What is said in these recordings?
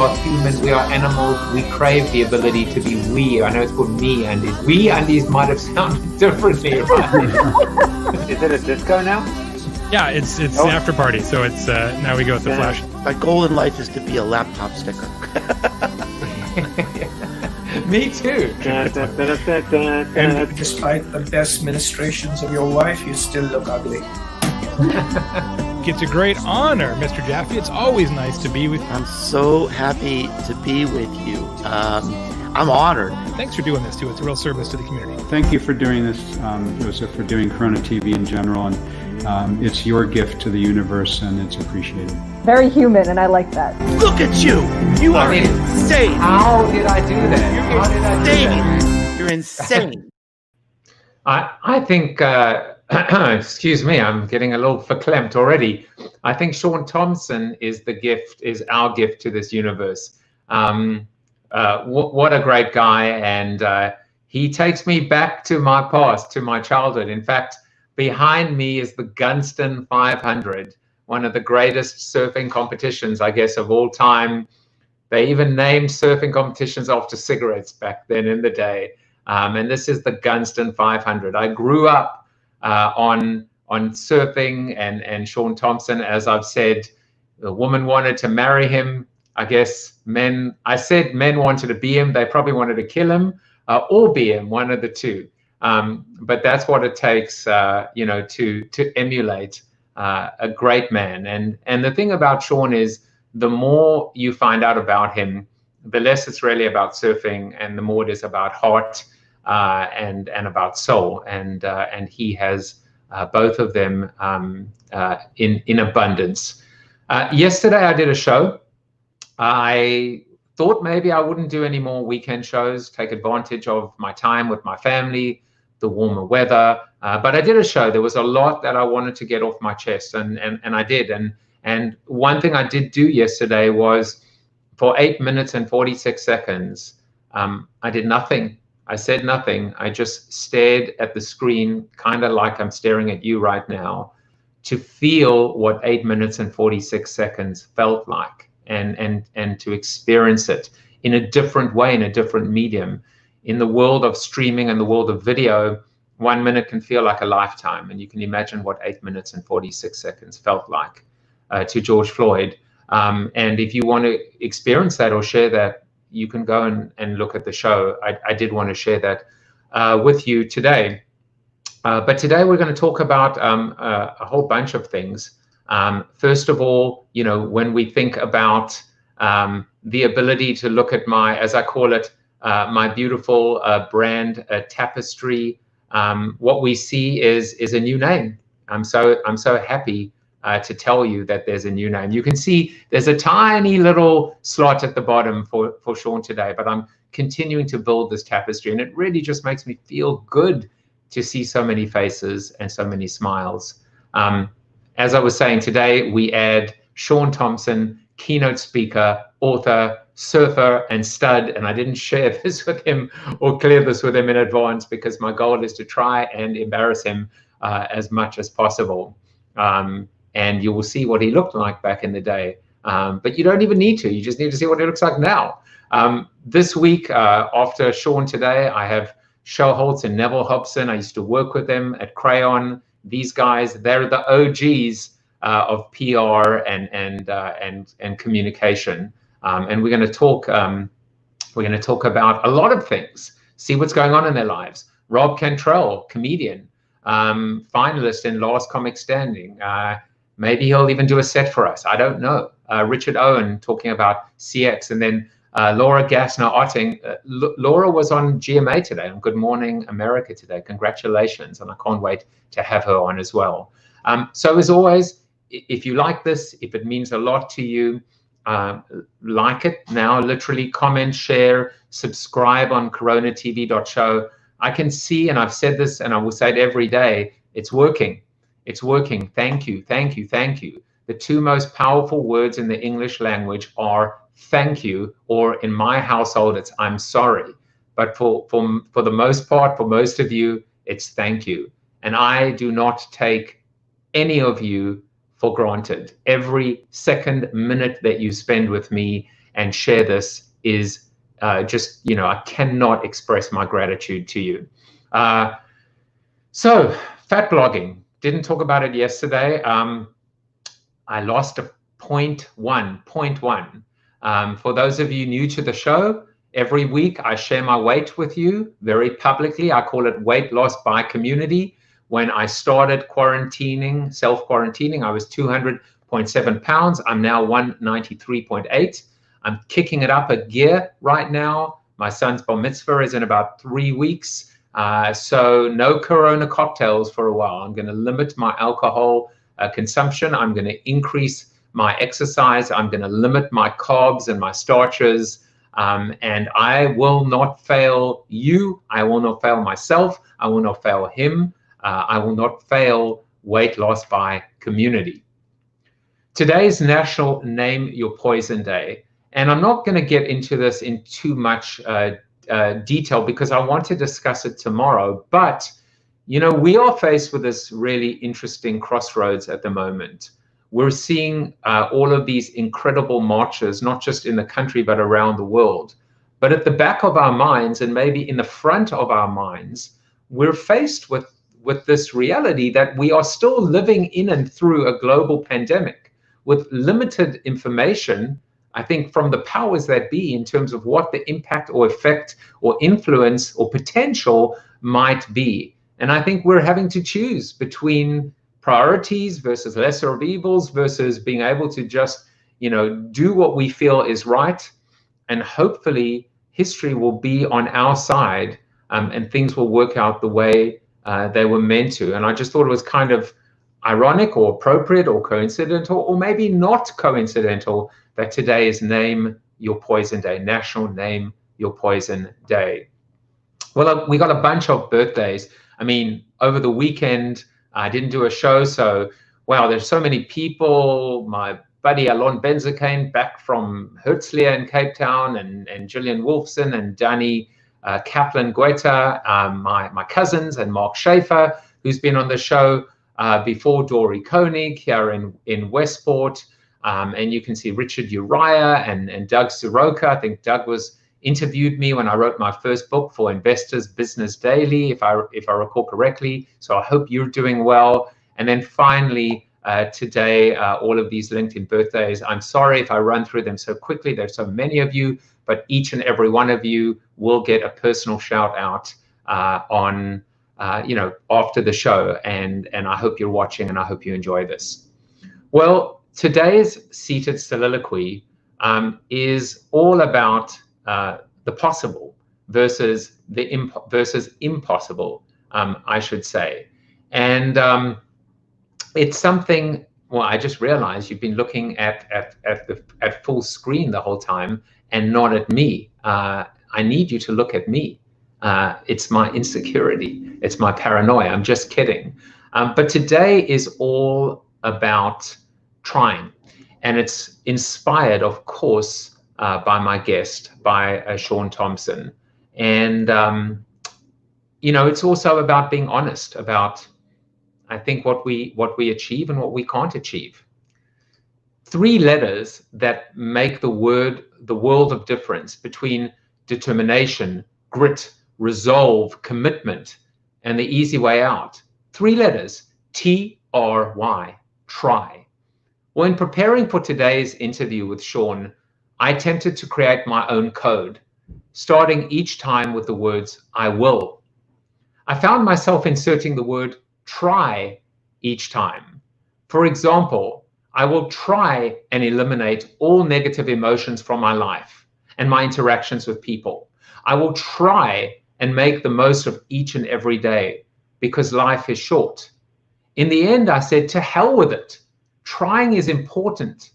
are human, we are animals, we crave the ability to be we. I know it's called me undies. We undies might have sounded differently, right? Is it a disco now? Yeah, it's the after party, so it's now we go with the flash. My goal in life is to be a laptop sticker. Me too. And despite the best ministrations of your wife, you still look ugly. It's a great honor, Mr. Jaffe. It's always nice to be with you. I'm so happy to be with you. I'm honored. Thanks for doing this, too. It's a real service to the community. Thank you for doing this, Joseph, for doing CoronaTV in general. And it's your gift to the universe, and it's appreciated. Very human, and I like that. Look at you! You are insane! How did I do that? You're insane! I think, excuse me, I'm getting a little verklempt already. I think Shaun Tomson is our gift to this universe. What a great guy, and he takes me back to my past, to my childhood. In fact, behind me is the Gunston 500, one of the greatest surfing competitions, I guess, of all time. They even named surfing competitions after cigarettes back then in the day. And this is the Gunston 500. I grew up on surfing, and Shaun Tomson, as I've said, the woman wanted to marry him. I guess men wanted to be him. They probably wanted to kill him or be him, one of the two. But that's what it takes, to emulate a great man. And the thing about Shaun is, the more you find out about him, the less it's really about surfing, and the more it is about heart and about soul. And he has both of them in abundance. Yesterday I did a show. I thought maybe I wouldn't do any more weekend shows, take advantage of my time with my family, the warmer weather, but I did a show. There was a lot that I wanted to get off my chest, and I did. And one thing I did do yesterday was, for 8 minutes and 46 seconds, I did nothing. I said nothing. I just stared at the screen, kind of like I'm staring at you right now, to feel what 8 minutes and 46 seconds felt like, and to experience it in a different way, in a different medium. In the world of streaming and the world of video, 1 minute can feel like a lifetime, and you can imagine what 8 minutes and 46 seconds felt like to George Floyd. And if you want to experience that or share that, you can go and look at the show. I did want to share that with you today. But today we're going to talk about a whole bunch of things. First of all, when we think about the ability to look at my, as I call it, my beautiful brand tapestry, what we see is a new name. I'm so happy to tell you that there's a new name. You can see there's a tiny little slot at the bottom for Shaun today, but I'm continuing to build this tapestry, and it really just makes me feel good to see so many faces and so many smiles. As I was saying, today we add Shaun Tomson, keynote speaker, author, surfer, and stud. And I didn't share this with him or clear this with him in advance, because my goal is to try and embarrass him as much as possible. And you will see what he looked like back in the day. But you don't even need to. You just need to see what he looks like now. This week, after Shaun today, I have Showholtz and Neville Hobson. I used to work with them at Crayon. These guys, they're the OGs of PR and communication. And we're going to talk. We're going to talk about a lot of things. See what's going on in their lives. Rob Cantrell, comedian, finalist in Last Comic Standing. Maybe he'll even do a set for us. I don't know. Richard Owen talking about CX, and then Laura Gassner-Otting. Laura was on GMA today, on Good Morning America today. Congratulations, and I can't wait to have her on as well. So as always, if you like this, if it means a lot to you, like it now, literally comment, share, subscribe on coronatv.show. I can see, and I've said this, and I will say it every day, it's working. It's working. Thank you, thank you, thank you. The two most powerful words in the English language are thank you, or in my household, it's I'm sorry. But for the most part, for most of you, it's thank you. And I do not take any of you for granted. Every second, minute that you spend with me, and share this is just, I cannot express my gratitude to you. So fat blogging, didn't talk about it yesterday. I lost a 0.1. For those of you new to the show, every week I share my weight with you very publicly. I call it weight loss by community. When I started quarantining, self-quarantining, I was 200.7 pounds. I'm now 193.8. I'm kicking it up a gear right now. My son's bar mitzvah is in about 3 weeks. So no Corona cocktails for a while. I'm going to limit my alcohol consumption. I'm going to increase my exercise. I'm going to limit my carbs and my starches. And I will not fail you. I will not fail myself. I will not fail him. I will not fail Weight Loss by Community. Today is National Name Your Poison Day. And I'm not going to get into this in too much detail because I want to discuss it tomorrow. But, we are faced with this really interesting crossroads at the moment. We're seeing all of these incredible marches, not just in the country, but around the world. But at the back of our minds, and maybe in the front of our minds, we're faced with this reality that we are still living in and through a global pandemic with limited information, I think, from the powers that be in terms of what the impact or effect or influence or potential might be. And I think we're having to choose between priorities versus lesser of evils versus being able to just, do what we feel is right. And hopefully history will be on our side and things will work out the way they were meant to. And I just thought it was kind of ironic or appropriate or coincidental or maybe not coincidental that today is Name Your Poison Day, National Name Your Poison Day. Well, we got a bunch of birthdays. I mean, over the weekend, I didn't do a show, so wow, there's so many people. My buddy Alon Benzakane back from Herzliya in Cape Town, and Gillian Wolfson and Danny Kaplan Guetta, my cousins, and Mark Schaefer, who's been on the show before, Dory Koenig here in Westport, and you can see Richard Uriah and Doug Soroka. I think Doug interviewed me when I wrote my first book for Investors Business Daily, if I recall correctly. So I hope you're doing well. And then finally, today, all of these LinkedIn birthdays. I'm sorry if I run through them so quickly. There's so many of you, but each and every one of you will get a personal shout out on, after the show. And I hope you're watching and I hope you enjoy this. Well, today's seated soliloquy is all about the possible versus impossible, I should say. And it's something, well, I just realized you've been looking at full screen the whole time and not at me. I need you to look at me. It's my insecurity. It's my paranoia. I'm just kidding. But today is all about trying. And it's inspired, of course, by my guest, by Shaun Tomson. And, it's also about being honest about, I think, what we achieve and what we can't achieve. 3 letters that make the world of difference between determination, grit, resolve, commitment, and the easy way out. 3 letters, TRY, try. Well, in preparing for today's interview with Shaun, I attempted to create my own code, starting each time with the words, I will. I found myself inserting the word try each time. For example, I will try and eliminate all negative emotions from my life and my interactions with people. I will try and make the most of each and every day because life is short. In the end, I said, to hell with it. Trying is important.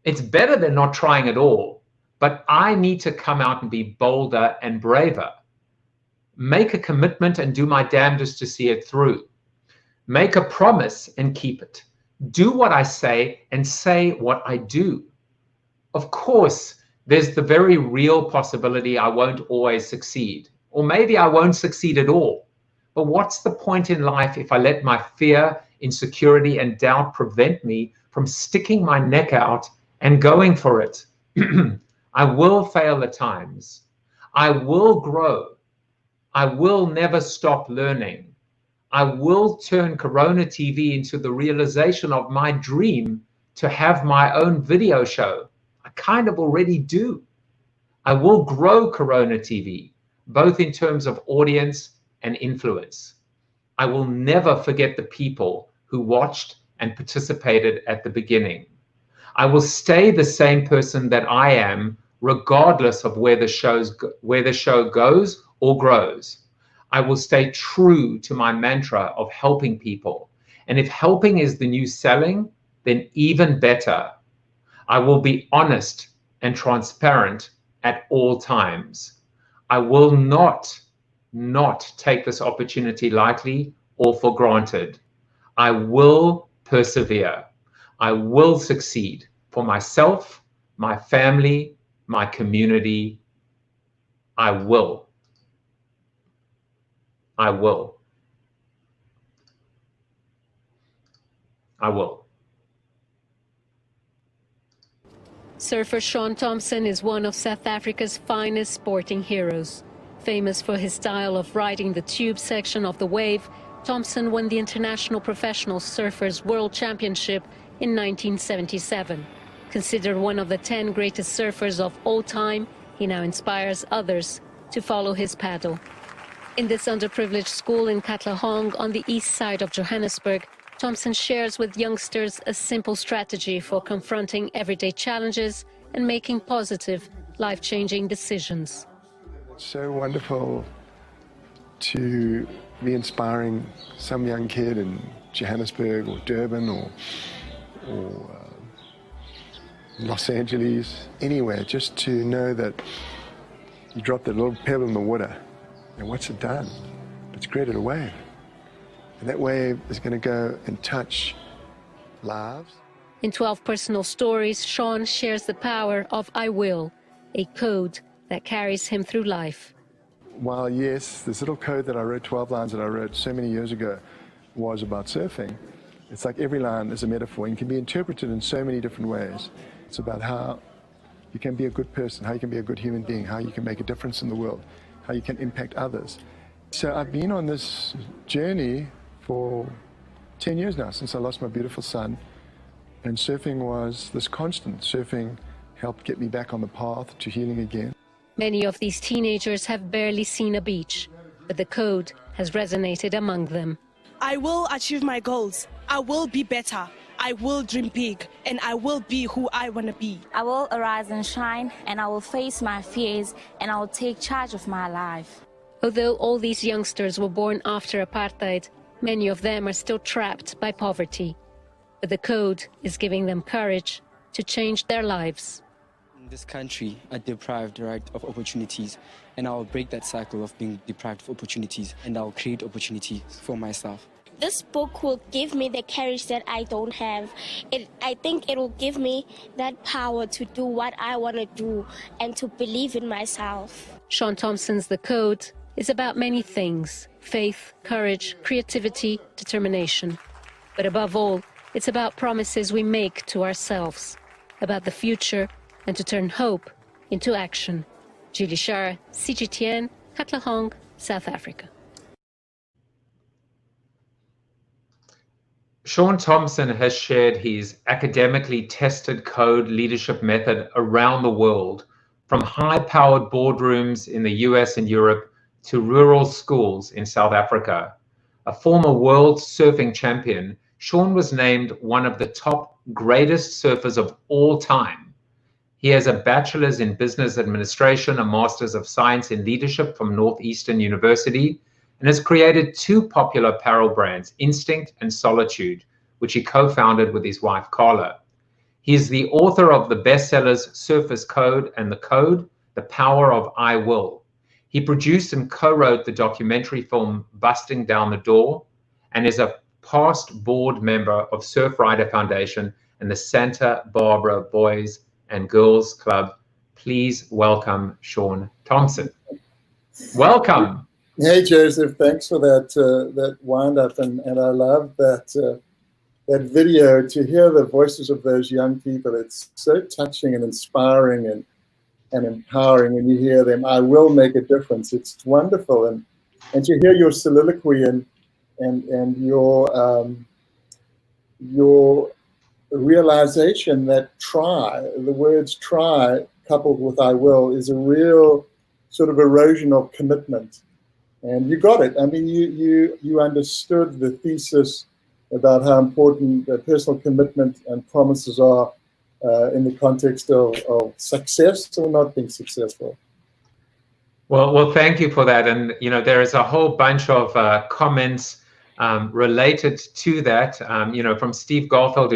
It's better than not trying at all, but I need to come out and be bolder and braver. Make a commitment and do my damnedest to see it through. Make a promise and keep it. Do what I say and say what I do. Of course, there's the very real possibility I won't always succeed, or maybe I won't succeed at all. But what's the point in life if I let my fear, insecurity, and doubt prevent me from sticking my neck out and going for it? I will fail at times. I will grow. I will never stop learning. I will turn Corona TV into the realization of my dream to have my own video show. I kind of already do. I will grow Corona TV, both in terms of audience and influence. I will never forget the people who watched and participated at the beginning. I will stay the same person that I am, regardless of where the show goes or grows. I will stay true to my mantra of helping people. And if helping is the new selling, then even better. I will be honest and transparent at all times. I will not take this opportunity lightly or for granted. I will persevere. I will succeed for myself, my family, my community. I will. I will. I will. Surfer Shaun Tomson is one of South Africa's finest sporting heroes. Famous for his style of riding the tube section of the wave, Tomson won the International Professional Surfers World Championship in 1977. Considered one of the 10 greatest surfers of all time, he now inspires others to follow his paddle. In this underprivileged school in Katlehong on the east side of Johannesburg, Tomson shares with youngsters a simple strategy for confronting everyday challenges and making positive, life-changing decisions. It's so wonderful to be inspiring some young kid in Johannesburg or Durban or Los Angeles, anywhere, just to know that you drop that little pebble in the water and what's it done? It's created a wave. And that wave is going to go and touch lives. In 12 personal stories, Shaun shares the power of I will, a code that carries him through life. While yes, this little code that I wrote, 12 lines that I wrote so many years ago, was about surfing, it's like every line is a metaphor and can be interpreted in so many different ways. It's about how you can be a good person, how you can be a good human being, how you can make a difference in the world, how you can impact others. So I've been on this journey for 10 years now, since I lost my beautiful son. And surfing was this constant. Surfing helped get me back on the path to healing again. Many of these teenagers have barely seen a beach, but the code has resonated among them. I will achieve my goals. I will be better. I will dream big, and I will be who I want to be. I will arise and shine, and I will face my fears, and I will take charge of my life. Although all these youngsters were born after apartheid, many of them are still trapped by poverty. But the code is giving them courage to change their lives. In this country are deprived right of opportunities, and I will break that cycle of being deprived of opportunities, and I will create opportunity for myself. This book will give me the courage that I don't have. I think it will give me that power to do what I want to do and to believe in myself. Shaun Tomson's The Code is about many things: faith, courage, creativity, determination. But above all, it's about promises we make to ourselves, about the future, and to turn hope into action. Julie Shara, CGTN, Katlehong, South Africa. Shaun Tomson has shared his academically tested code leadership method around the world, from high-powered boardrooms in the US and Europe to rural schools in South Africa. A former world surfing champion, Shaun was named one of the top greatest surfers of all time. He has a bachelor's in business administration, a master's of science in leadership from Northeastern University, and has created two popular apparel brands, Instinct and Solitude, which he co-founded with his wife, Carla. He is the author of the bestsellers Surfer's Code and The Code, The Power of I Will. He produced and co-wrote the documentary film Busting Down the Door, and is a past board member of Surf Rider Foundation and the Santa Barbara Boys and Girls Club. Please welcome Shaun Tomson. Welcome. Hey, Joseph, thanks for that wind up, and I love that video. To hear the voices of those young people, it's so touching and inspiring, and and empowering when you hear them. I will make a difference. It's wonderful, and to hear your soliloquy and your realization that the words try coupled with I will is a real sort of erosion of commitment. And you got it. I mean, you understood the thesis about how important personal commitment and promises are in the context of success or not being successful. Well, thank you for that. And there is a whole bunch of comments related to that. From Steve Garfield,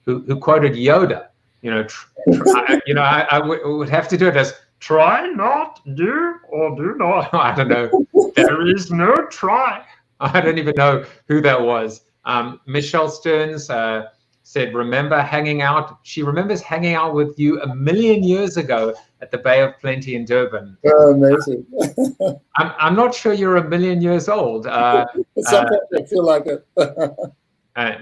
who quoted Yoda. I would have to do it as try not, do or do not. I don't know. There is no try. I don't even know who that was. Michelle Stearns said, remember hanging out. She remembers hanging out with you 1,000,000 years ago at the Bay of Plenty in Durban. Oh, amazing. I'm not sure you're 1,000,000 years old. Sometimes I feel like it.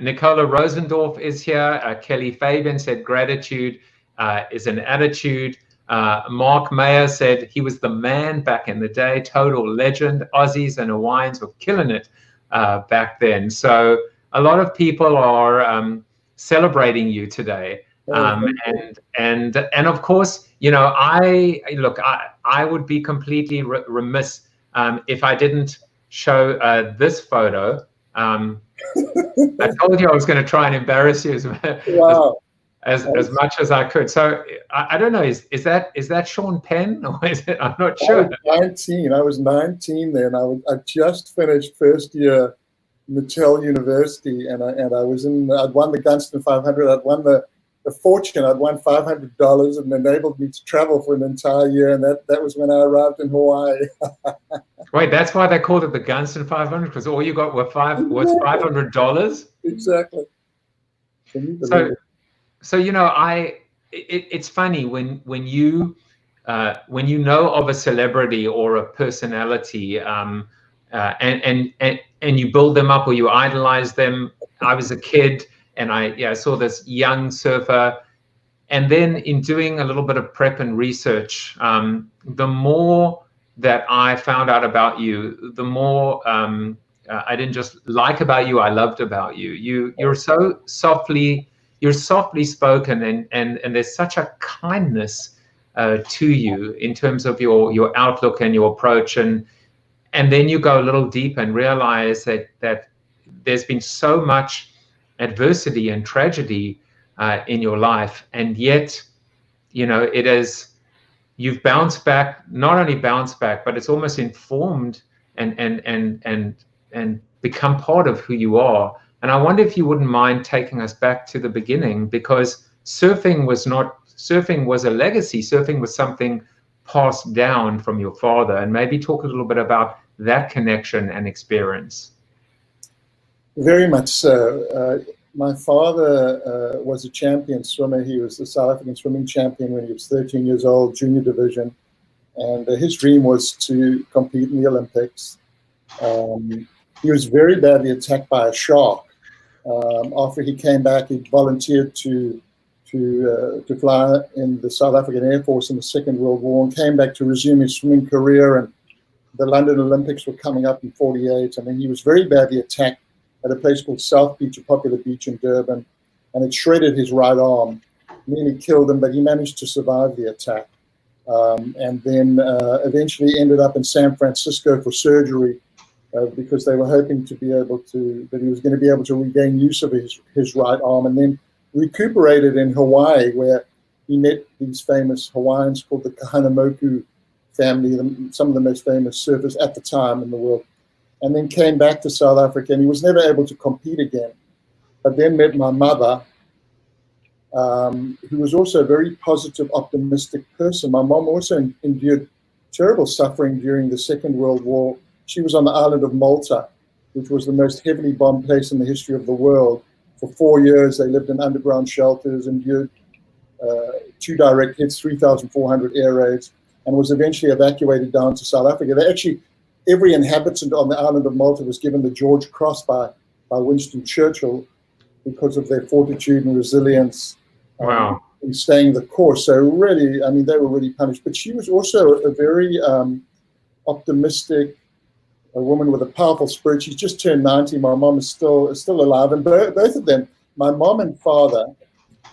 Nicola Rosendorf is here. Kelly Fabian said gratitude is an attitude. Mark Mayer said he was the man back in the day, total legend. Aussies and Hawaiians were killing it back then. So a lot of people are celebrating you today. And of course, I would be completely remiss if I didn't show this photo. I told you I was going to try and embarrass you as much as I could. So I don't know. Is that Shaun Penn or is it? I'm not sure. I was 19 then. I just finished first year Mattel University, and I'd won the Gunston 500. I'd won the fortune. I'd won $500 and enabled me to travel for an entire year. And that was when I arrived in Hawaii. Wait, that's why they called it the Gunston 500, because all you got was $500. Exactly. So it's funny when you know of a celebrity or a personality, and you build them up or you idolize them. I was a kid and I saw this young surfer, and then in doing a little bit of prep and research, the more that I found out about you, the more I didn't just like about you, I loved about you. You're so softly spoken, and there's such a kindness to you in terms of your outlook and your approach, and then you go a little deeper and realize that there's been so much adversity and tragedy in your life, and yet it is, you've bounced back, not only bounced back, but it's almost informed and become part of who you are. And I wonder if you wouldn't mind taking us back to the beginning, because surfing was a legacy. Surfing was something passed down from your father, and maybe talk a little bit about that connection and experience. Very much so. My father was a champion swimmer. He was the South African swimming champion when he was 13 years old, junior division. And his dream was to compete in the Olympics. He was very badly attacked by a shark. After he came back, he volunteered to fly in the South African Air Force in the Second World War, and came back to resume his swimming career. And the London Olympics were coming up in '48, and then he was very badly attacked at a place called South Beach, a popular beach in Durban, and it shredded his right arm, nearly killed him, but he managed to survive the attack. And then eventually ended up in San Francisco for surgery, because they were hoping that he was going to be able to regain use of his right arm, and then recuperated in Hawaii, where he met these famous Hawaiians called the Kahanamoku family, some of the most famous surfers at the time in the world, and then came back to South Africa, and he was never able to compete again, but then met my mother, who was also a very positive, optimistic person. My mom also endured terrible suffering during the Second World War. She was on the island of Malta, which was the most heavily bombed place in the history of the world. For 4 years, they lived in underground shelters, endured 2 direct hits, 3,400 air raids, and was eventually evacuated down to South Africa. Every inhabitant on the island of Malta was given the George Cross by Winston Churchill because of their fortitude and resilience. Wow. in staying the course. So really, I mean, they were really punished. But she was also a very optimistic, a woman with a powerful spirit. She's just turned 90. My mom is still alive, and both of them, my mom and father,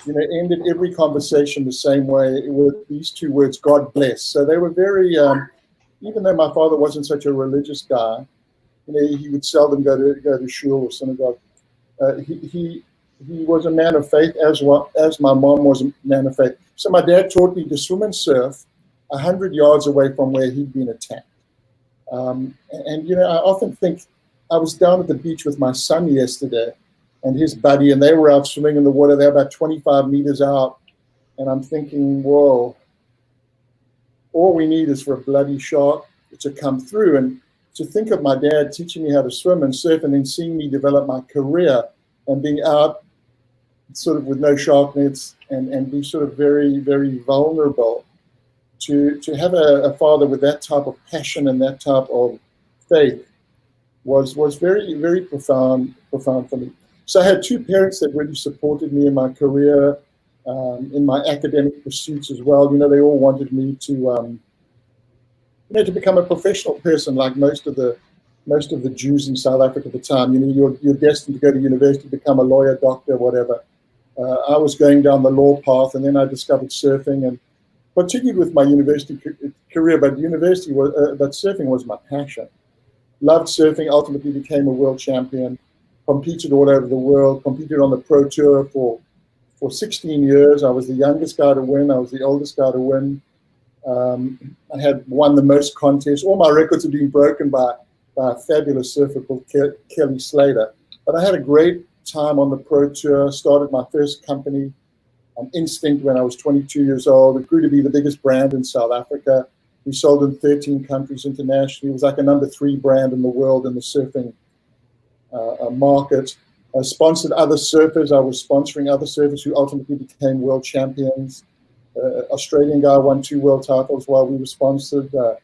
ended every conversation the same way with these two words, "God bless." So they were very, even though my father wasn't such a religious guy, he would seldom go to shul or synagogue. He was a man of faith, as my mom was a man of faith. So my dad taught me to swim and surf 100 yards away from where he'd been attacked. And I often think, I was down at the beach with my son yesterday and his buddy, and they were out swimming in the water. They're about 25 meters out. And I'm thinking, whoa, all we need is for a bloody shark to come through. And to think of my dad teaching me how to swim and surf, and then seeing me develop my career and being out sort of with no shark nets and be sort of very, very vulnerable, to have a father with that type of passion and that type of faith was very, very profound for me. So I had two parents that really supported me in my career, in my academic pursuits as well. They all wanted me to become a professional person, like most of the Jews in South Africa at the time. You're destined to go to university, become a lawyer, doctor, whatever. I was going down the law path, and then I discovered surfing, and continued with my university career. But surfing was my passion. Loved surfing. Ultimately, became a world champion. Competed all over the world. Competed on the pro tour for 16 years. I was the youngest guy to win. I was the oldest guy to win. I had won the most contests. All my records have been broken by a fabulous surfer called Kelly Slater. But I had a great time on the pro tour. Started my first company, Instinct, when I was 22 years old. It grew to be the biggest brand in South Africa. We sold in 13 countries internationally. It was like a number 3 brand in the world in the surfing market. I sponsored other surfers. I was sponsoring other surfers who ultimately became world champions. Australian guy won 2 world titles while we were sponsored. The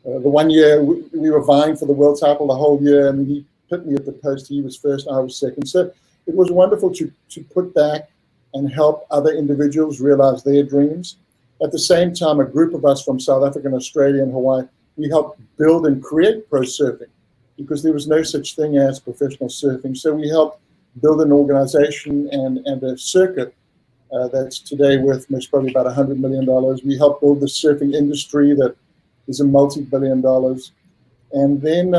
one year we were vying for the world title the whole year, and he put me at the post. He was first, I was second. So it was wonderful to put back and help other individuals realize their dreams. At the same time, a group of us from South Africa and Australia and Hawaii, we helped build and create pro surfing, because there was no such thing as professional surfing. So we helped build an organization and a circuit that's today worth most probably about $100 million. We helped build the surfing industry that is a multi-billion dollars. And then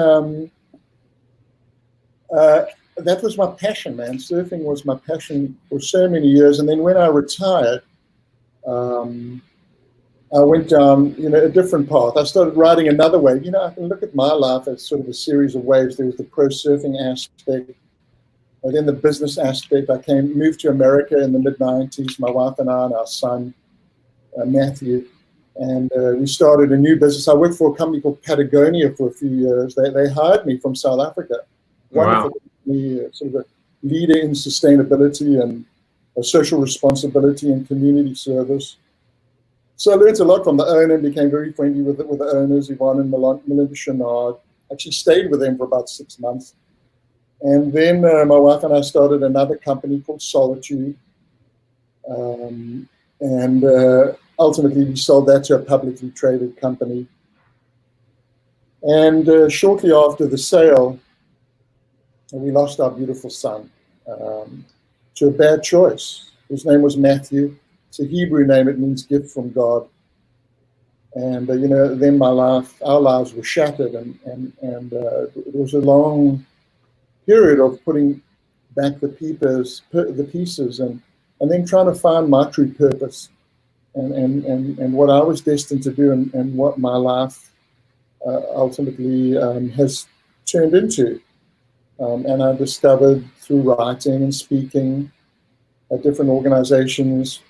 that was my passion, man. Surfing was my passion for so many years. And then when I retired, I went down, a different path. I started riding another wave. I can look at my life as sort of a series of waves. There was the pro surfing aspect, and then the business aspect. I moved to America in the mid-90s, my wife and I and our son, Matthew, and we started a new business. I worked for a company called Patagonia for a few years. They hired me from South Africa. Wonderful. Wow. Sort of a leader in sustainability and social responsibility and community service. So I learned a lot from the owner, became very friendly with the owners, Yvonne and Melinda Chenard. Actually stayed with them for about 6 months. And then my wife and I started another company called Solitude. Ultimately, we sold that to a publicly traded company. And shortly after the sale, we lost our beautiful son to a bad choice. His name was Matthew. It's a Hebrew name. It means gift from God. And then our lives were shattered, and it was a long period of putting back the pieces, and then trying to find my true purpose, and what I was destined to do, and what my life ultimately has turned into. And I discovered through writing and speaking at different organizations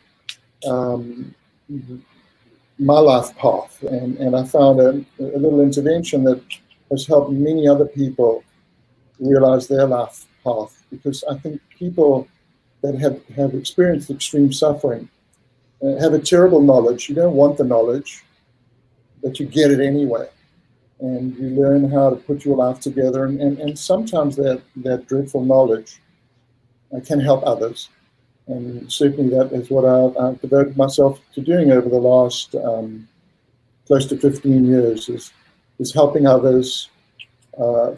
my life path, and I found a little intervention that has helped many other people realize their life path, because I think people that have experienced extreme suffering have a terrible knowledge. You don't want the knowledge, but you get it anyway, and you learn how to put your life together, and sometimes that dreadful knowledge can help others. and certainly that is what I've devoted myself to doing over the last close to 15 years, is helping others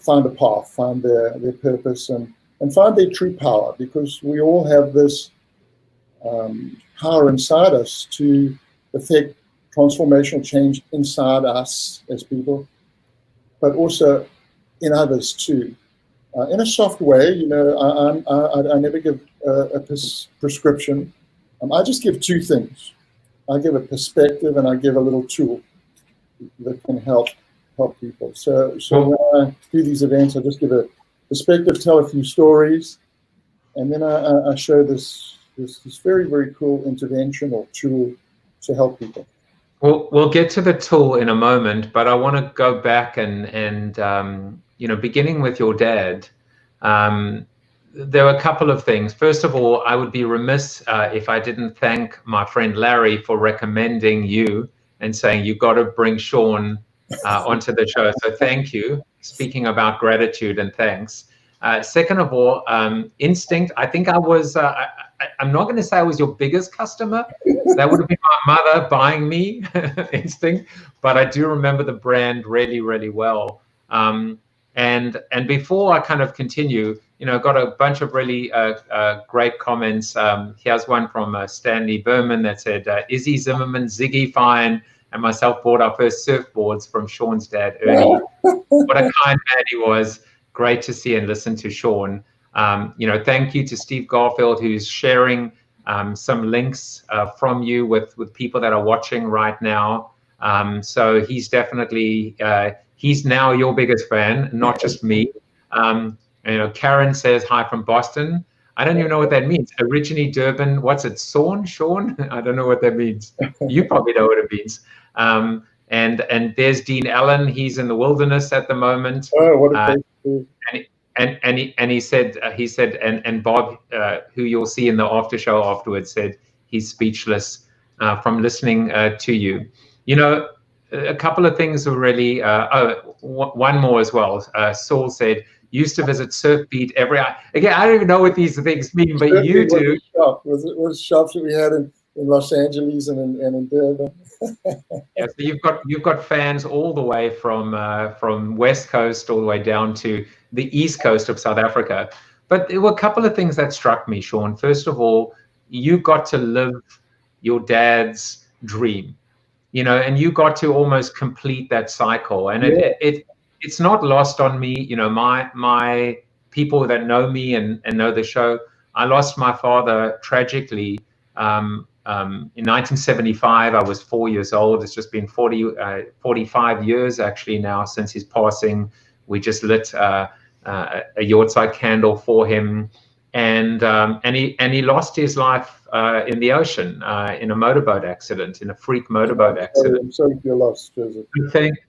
find a path, find their purpose, and find their true power, because we all have this power inside us to affect transformational change inside us as people, but also in others too. In a soft way, you know, I never give a prescription. I just give two things. I give a perspective, and I give a little tool that can help people. So when I do these events, I just give a perspective, tell a few stories, and then I show this very, very cool interventional tool to help people. We'll get to the tool in a moment, but I want to go back and you know, beginning with your dad. There were a couple of things. First of all, I would be remiss if I didn't thank my friend Larry for recommending you and saying you got to bring Shaun onto the show. So thank you. Speaking about gratitude and thanks. Second of all, Instinct. I think I was. I'm not going to say I was your biggest customer. That would have been my mother buying me Instinct, but I do remember the brand really, really well. And before I kind of continue, you know, got a bunch of really great comments. Here's one from Stanley Berman that said, Izzy Zimmerman, Ziggy Fine, and myself bought our first surfboards from Shaun's dad, Ernie. What a kind man he was. Great to see and listen to Shaun. You know, thank you to Steve Garfield, who's sharing some links from you with people that are watching right now. So he's definitely, he's now your biggest fan, not just me. You know, Karen says hi from Boston. I don't even know what that means. Originally Durban, what's it, Shaun? I don't know what that means. You probably know what it means. And there's Dean Allen. He's in the wilderness at the moment. Oh, what a great and he said and Bob, who you'll see in the after show afterwards, said he's speechless from listening to you. You know, a couple of things were really. One more as well. Saul said used to visit Surf Beat again. I don't even know what these things mean, but Surf you Beat do. Was shops that we had in Los Angeles and in Durban. Yeah, so you've got fans all the way from West Coast all the way down to the East Coast of South Africa. But there were a couple of things that struck me, Shaun. First of all, you got to live your dad's dream, you know, and you got to almost complete that cycle. And it's not lost on me, you know, my people that know me and know the show. I lost my father tragically in 1975. I was 4 years old. It's just been 45 years actually now since his passing. We just lit a yahrzeit candle for him, and he lost his life in the ocean in a motorboat accident, in a freak motorboat accident. I'm sorry for your loss, Joseph.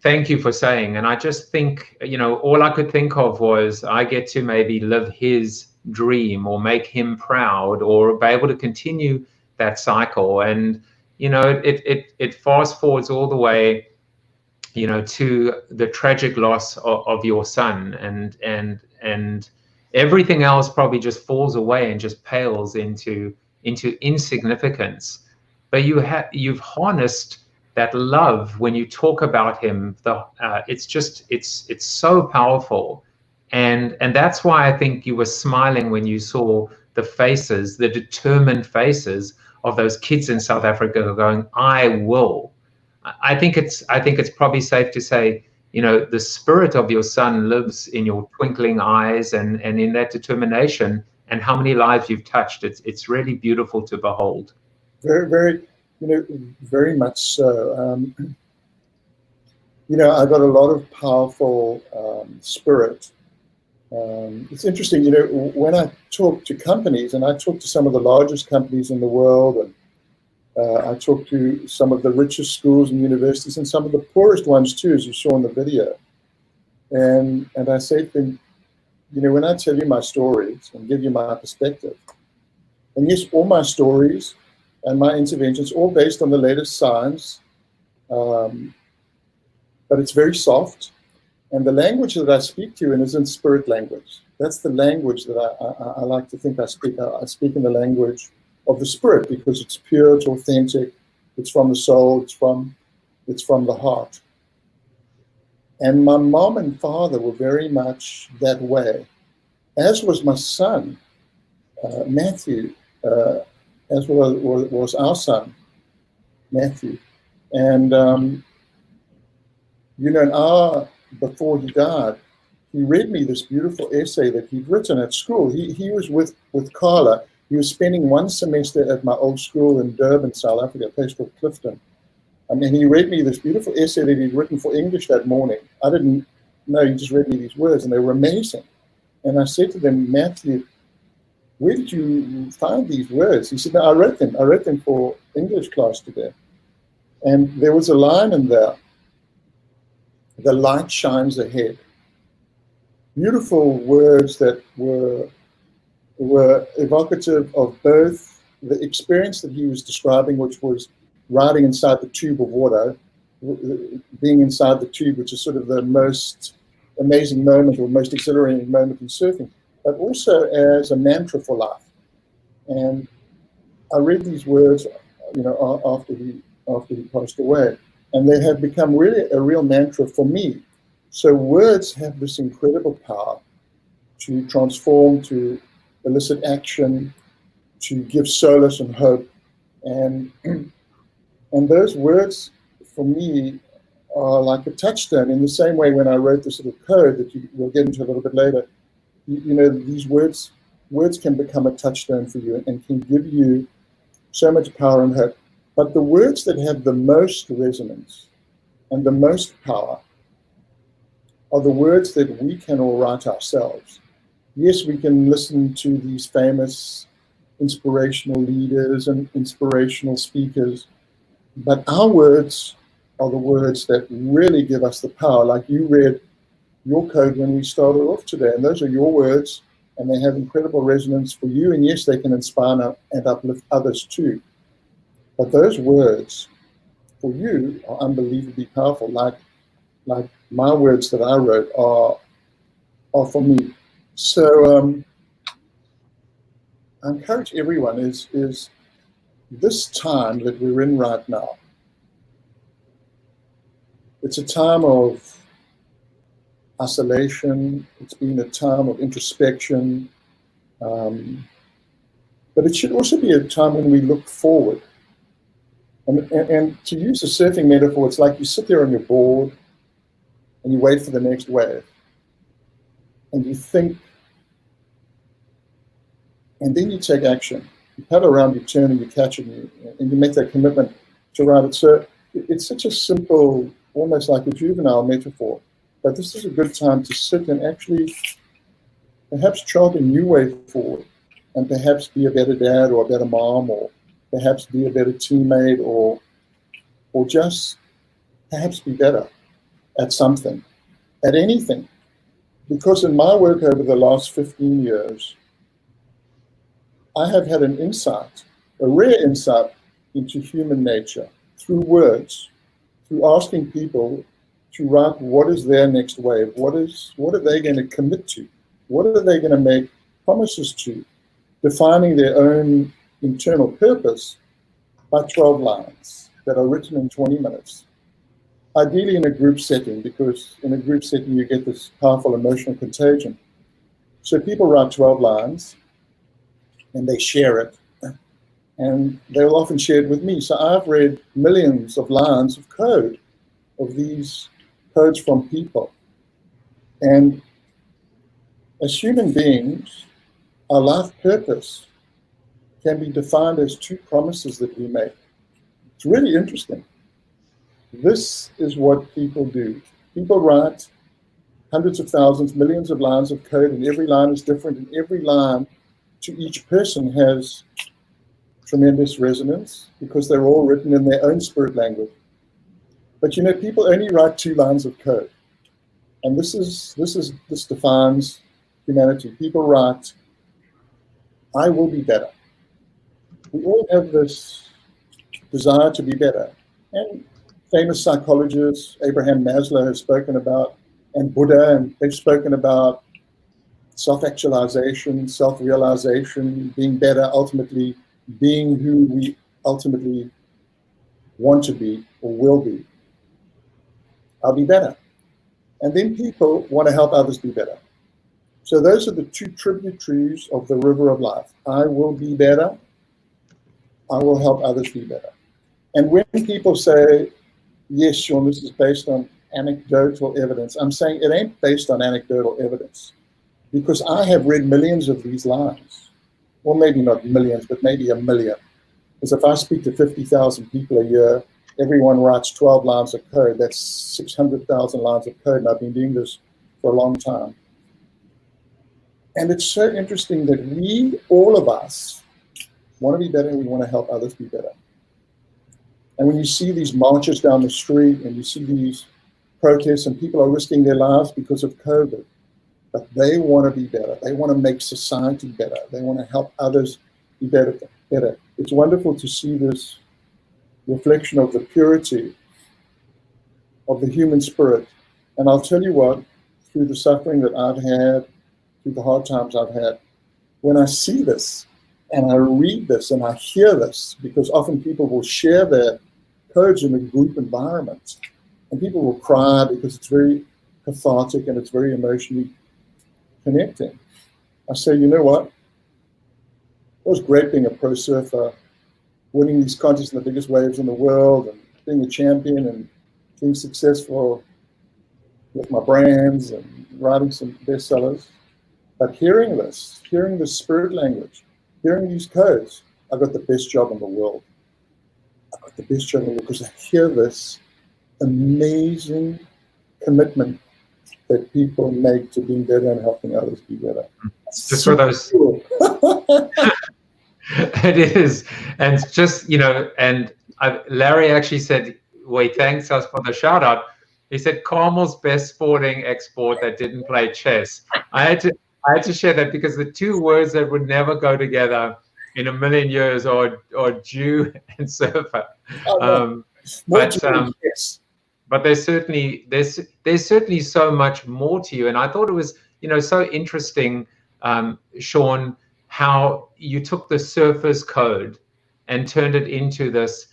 Thank you for saying. And I just think, you know, all I could think of was I get to maybe live his dream or make him proud or be able to continue that cycle. And you know, it fast forwards all the way, you know, to the tragic loss of your son, and everything else probably just falls away and just pales into insignificance. But you've harnessed that love when you talk about him. It's so powerful, and that's why I think you were smiling when you saw the faces, the determined faces of those kids in South Africa going, I will. I think it's probably safe to say, you know, the spirit of your son lives in your twinkling eyes and in that determination, and how many lives you've touched. It's really beautiful to behold. Very, very, you know, very much so. You know, I got a lot of powerful spirit. It's interesting, you know, when I talk to companies, and I talk to some of the largest companies in the world, and I talk to some of the richest schools and universities, and some of the poorest ones too, as you saw in the video. And I say to them, you know, when I tell you my stories and give you my perspective, and yes, all my stories and my interventions, all based on the latest science, but it's very soft. And the language that I speak to you in is in spirit language. That's the language that I like to think I speak. I speak in the language the spirit, because it's pure, it's authentic, it's from the soul, it's from the heart. And my mom and father were very much that way, as was my son, Matthew, as was our son, Matthew. And, before he died, he read me this beautiful essay that he'd written at school. He was with Carla. He was spending one semester at my old school in Durban, South Africa, a place called Clifton. And he read me this beautiful essay that he'd written for English that morning. I didn't know, he just read me these words, and they were amazing. And I said to them, Matthew, where did you find these words? He said, no, I wrote them. I wrote them for English class today. And there was a line in there, the light shines ahead. Beautiful words that were evocative of both the experience that he was describing, which was riding inside the tube of water, being inside the tube, which is sort of the most amazing moment or most exhilarating moment in surfing, but also as a mantra for life. And I read these words, after he passed away, and they have become really a real mantra for me. So words have this incredible power to transform, to elicit action, to give solace and hope. And those words, for me, are like a touchstone. In the same way, when I wrote this little code that we'll get into a little bit later, these words can become a touchstone for you and can give you so much power and hope. But the words that have the most resonance and the most power are the words that we can all write ourselves. Yes, we can listen to these famous inspirational leaders and inspirational speakers, but our words are the words that really give us the power. Like you read your code when we started off today, and those are your words, and they have incredible resonance for you, and yes, they can inspire and uplift others too. But those words for you are unbelievably powerful. Like my words that I wrote are for me. So I encourage everyone is this time that we're in right now. It's a time of isolation. It's been a time of introspection. But it should also be a time when we look forward. And to use a surfing metaphor, it's like you sit there on your board and you wait for the next wave. And you think, and then you take action. You paddle around, you turn, and you catch it, and you make that commitment to ride it. So it's such a simple, almost like a juvenile metaphor. But this is a good time to sit and actually perhaps chart a new way forward, and perhaps be a better dad or a better mom, or perhaps be a better teammate, or just perhaps be better at something, at anything. Because in my work over the last 15 years, I have had an insight, a rare insight into human nature through words, through asking people to write what is their next wave, what are they going to commit to, what are they going to make promises to, defining their own internal purpose by 12 lines that are written in 20 minutes. Ideally in a group setting, because in a group setting you get this powerful emotional contagion. So people write 12 lines and they share it, and they'll often share it with me. So I've read millions of lines of code, of these codes from people. And as human beings, our life purpose can be defined as two promises that we make. It's really interesting. This is what people do. People write hundreds of thousands, millions of lines of code, and every line is different, and every line to each person has tremendous resonance because they're all written in their own spirit language. But people only write 2 lines of code. And this defines humanity. People write, I will be better. We all have this desire to be better. And famous psychologists, Abraham Maslow has spoken about, and Buddha, and they've spoken about self-actualization, self-realization, being better, ultimately being who we ultimately want to be or will be, I'll be better. And then people want to help others be better. So those are the two tributaries of the river of life. I will be better. I will help others be better. And when people say, yes, Shaun, this is based on anecdotal evidence, I'm saying it ain't based on anecdotal evidence, because I have read millions of these lines. Well, maybe not millions, but maybe 1 million. Because if I speak to 50,000 people a year, everyone writes 12 lines of code. That's 600,000 lines of code, and I've been doing this for a long time. And it's so interesting that we, all of us, want to be better, and we want to help others be better. And when you see these marches down the street and you see these protests and people are risking their lives because of COVID, but they want to be better. They want to make society better. They want to help others be better. It's wonderful to see this reflection of the purity of the human spirit. And I'll tell you what, through the suffering that I've had, through the hard times I've had, when I see this and I read this and I hear this, because often people will share their codes in a group environment, and people will cry because it's very cathartic and it's very emotionally connecting. I say, you know what? It was great being a pro surfer, winning these contests in the biggest waves in the world, and being a champion and being successful with my brands and writing some bestsellers. But hearing this, hearing the spirit language, hearing these codes, I got the best job in the world. I got the best job in the world because I hear this amazing commitment that people make to being better and helping others be better. Just for those. It is. And just, and Larry actually said, well, he thanks us for the shout out. He said, Carmel's best sporting export that didn't play chess. I had to share that because the two words that would never go together in a million years are Jew and surfer. But there's certainly so much more to you. And I thought it was, so interesting, Shaun, how you took the surfer's code and turned it into this.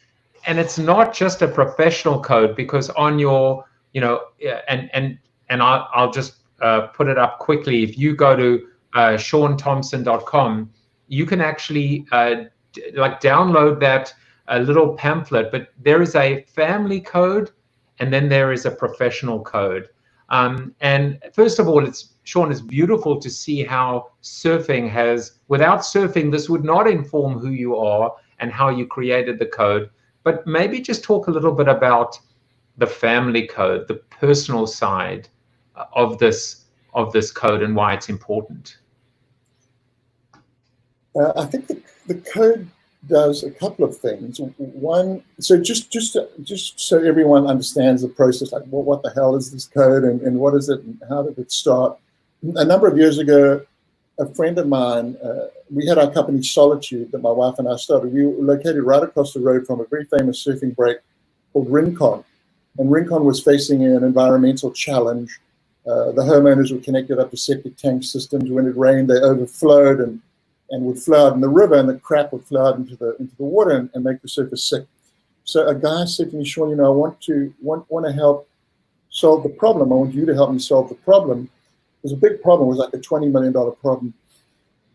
And it's not just a professional code, because on your, and I'll just put it up quickly. If you go to ShaunTomson.com, you can actually download that little pamphlet. But there is a family code, and then there is a professional code. And first of all, Shaun, it's beautiful to see how surfing has, without surfing, this would not inform who you are and how you created the code. But maybe just talk a little bit about the family code, the personal side of this code and why it's important. I think the code does a couple of things. One, so just so everyone understands the process, like what the hell is this code and what is it and how did it start? A number of years ago, a friend of mine, we had our company Solitude that my wife and I started. We were located right across the road from a very famous surfing break called Rincon. And Rincon was facing an environmental challenge. The homeowners were connected up to septic tank systems. When it rained, they overflowed and would flow out in the river, and the crap would flow out into the water and make the surfers sick. So a guy said to me, Shaun, I want to help solve the problem. I want you to help me solve the problem. It was a big problem. It was like a $20 million problem.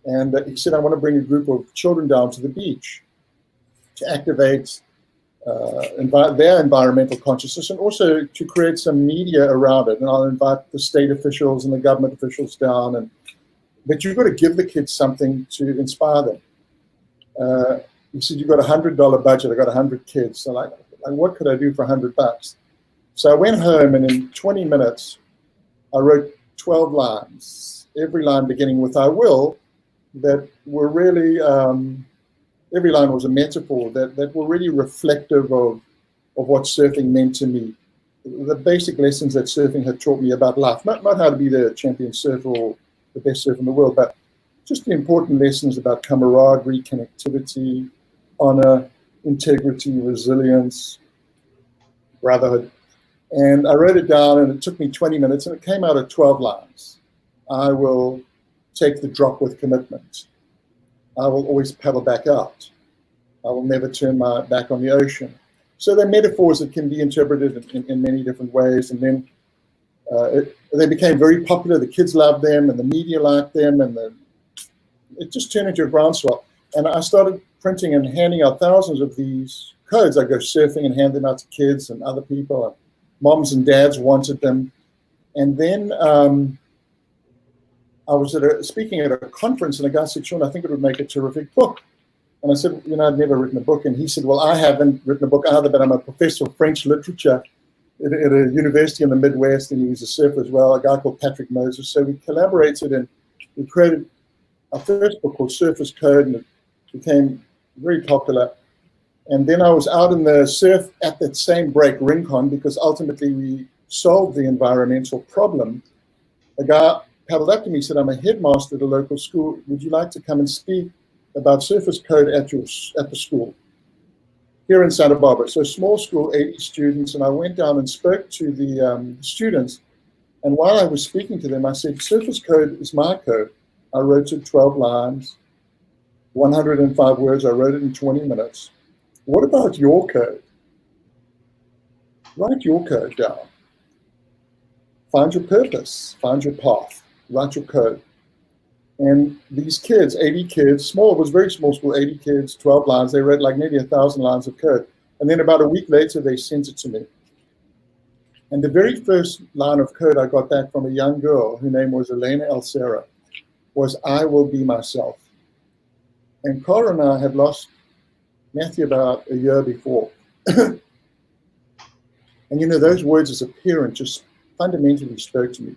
And he said, I want to bring a group of children down to the beach to activate their environmental consciousness, and also to create some media around it. And I'll invite the state officials and the government officials down. But you've got to give the kids something to inspire them. He said, you've got a $100 budget. I got 100 kids. So like, what could I do for $100? So I went home, and in 20 minutes, I wrote 12 lines, every line beginning with I will, that were really, every line was a metaphor that were really reflective of what surfing meant to me. The basic lessons that surfing had taught me about life, not how to be the champion surfer or the best surfer in the world, but just the important lessons about camaraderie, connectivity, honor, integrity, resilience, brotherhood. And I wrote it down, and it took me 20 minutes, and it came out of 12 lines. I will take the drop with commitment. I will always paddle back out. I will never turn my back on the ocean. So they're metaphors that can be interpreted in many different ways. And then they became very popular. The kids loved them, and the media liked them, and it just turned into a groundswell. And I started printing and handing out thousands of these codes. I go surfing and hand them out to kids and other people. And moms and dads wanted them. And then I was speaking at a conference, and a guy said, "Shaun, I think it would make a terrific book." And I said, I've never written a book. And he said, well, I haven't written a book either, but I'm a professor of French literature at a university in the Midwest, and he's a surfer as well, a guy called Patrick Moses. So we collaborated, and we created our first book called Surfer's Code, and it became very popular. And then I was out in the surf at that same break, Rincon, because ultimately we solved the environmental problem. A guy paddled up to me and said, I'm a headmaster at a local school. Would you like to come and speak about Surfer's Code at the school here in Santa Barbara? So small school, 80 students. And I went down and spoke to the students. And while I was speaking to them, I said, Surfer's Code is my code. I wrote it 12 lines, 105 words. I wrote it in 20 minutes. What about your code? Write your code down. Find your purpose, find your path, write your code. And these kids, 80 kids, small, it was a very small school, 80 kids, 12 lines, they read like maybe 1,000 lines of code. And then about a week later, they sent it to me. And the very first line of code I got back from a young girl, her name was Elena Elsera, was, I will be myself. And Cara and I had lost Matthew about a year before. And those words as a parent just fundamentally spoke to me,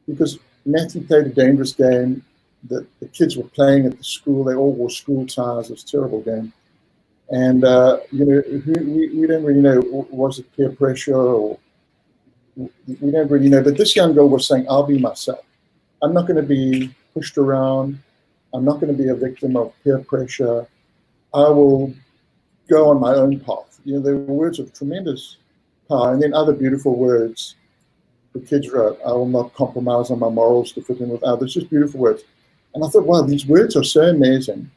because Matthew played a dangerous game that the kids were playing at the school. They all wore school ties. It was a terrible game. And, we don't really know, was it peer pressure or we don't really know. But this young girl was saying, I'll be myself. I'm not going to be pushed around. I'm not going to be a victim of peer pressure. I will go on my own path. They were words of tremendous power. And then other beautiful words the kids wrote. I will not compromise on my morals to fit in with others. Just beautiful words. And I thought, wow, these words are so amazing.